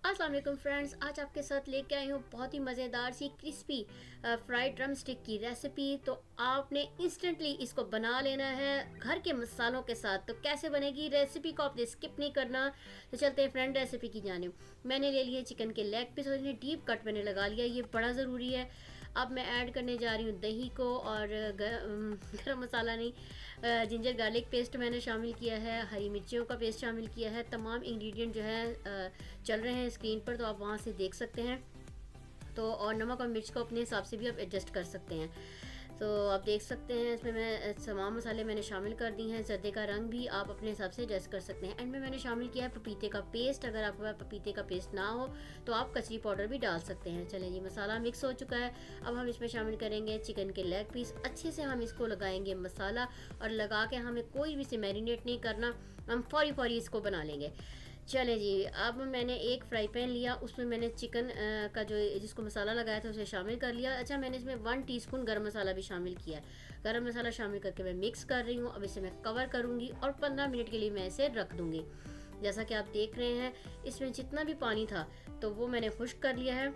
अस्सलाम वालेकुम फ्रेंड्स, आज आपके साथ लेके आई हूँ बहुत ही मज़ेदार सी क्रिस्पी फ्राइड ड्रम स्टिक की रेसिपी। तो आपने इंस्टेंटली इसको बना लेना है घर के मसालों के साथ। तो कैसे बनेगी रेसिपी को आपने स्किप नहीं करना। तो चलते हैं फ्रेंड रेसिपी की जानिब। मैंने ले लिए चिकन के लेग पीस और इन्हें डीप कट मैंने लगा लिया, ये बड़ा ज़रूरी है। अब मैं ऐड करने जा रही हूँ दही को और गरम मसाला नहीं, जिंजर गार्लिक पेस्ट मैंने शामिल किया है, हरी मिर्चियों का पेस्ट शामिल किया है। तमाम इंग्रेडिएंट जो है चल रहे हैं स्क्रीन पर, तो आप वहाँ से देख सकते हैं। तो और नमक और मिर्च को अपने हिसाब से भी आप एडजस्ट कर सकते हैं। तो आप देख सकते हैं इसमें मैं तमाम मसाले मैंने शामिल कर दी हैं। ज़र्दे का रंग भी आप अपने हिसाब से एडजस्ट कर सकते हैं। एंड में मैंने शामिल किया है पपीते का पेस्ट। अगर आपके पास पपीते का पेस्ट ना हो तो आप कचरी पाउडर भी डाल सकते हैं। चलें जी, मसाला मिक्स हो चुका है। अब हम इसमें शामिल करेंगे चिकन के लेग पीस। अच्छे से हम इसको लगाएंगे मसाला, और लगा के हमें कोई भी से मैरिनेट नहीं करना, हम फौरी फौरी इसको बना लेंगे। चले जी, अब मैंने एक फ्राई पैन लिया, उसमें मैंने चिकन का जो जिसको मसाला लगाया था उसे शामिल कर लिया। अच्छा, मैंने इसमें 1 टीस्पून गरम मसाला भी शामिल किया है। गरम मसाला शामिल करके मैं मिक्स कर रही हूँ। अब इसे मैं कवर करूँगी और 15 मिनट के लिए मैं इसे रख दूँगी। जैसा कि आप देख रहे हैं, इसमें जितना भी पानी था तो वो मैंने खुश्क कर लिया है।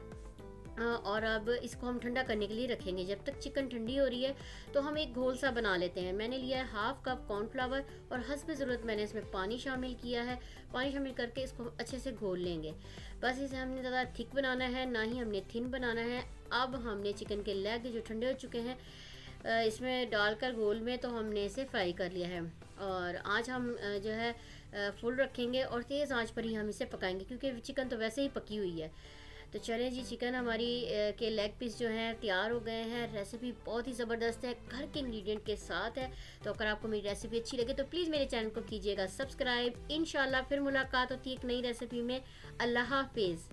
और अब इसको हम ठंडा करने के लिए रखेंगे। जब तक चिकन ठंडी हो रही है तो हम एक घोल सा बना लेते हैं। मैंने लिया है हाफ कप कॉर्नफ्लावर और हस्ब ज़रूरत मैंने इसमें पानी शामिल किया है। पानी शामिल करके इसको अच्छे से घोल लेंगे। बस इसे हमने ज़्यादा थिक बनाना है, ना ही हमने थिन बनाना है। अब हमने चिकन के लेग जो ठंडे हो चुके हैं इसमें डालकर घोल में, तो हमने इसे फ्राई कर लिया है। और आज हम जो है फुल रखेंगे और तेज़ आंच पर ही हम इसे पकाएंगे, क्योंकि चिकन तो वैसे ही पकी हुई है। तो चलें जी, चिकन हमारी के लेग पीस जो हैं तैयार हो गए हैं। रेसिपी बहुत ही ज़बरदस्त है, घर के इंग्रेडिएंट के साथ है। तो अगर आपको मेरी रेसिपी अच्छी लगे तो प्लीज़ मेरे चैनल को कीजिएगा सब्सक्राइब। इंशाल्लाह फिर मुलाकात होती है एक नई रेसिपी में। अल्लाह हाफिज़।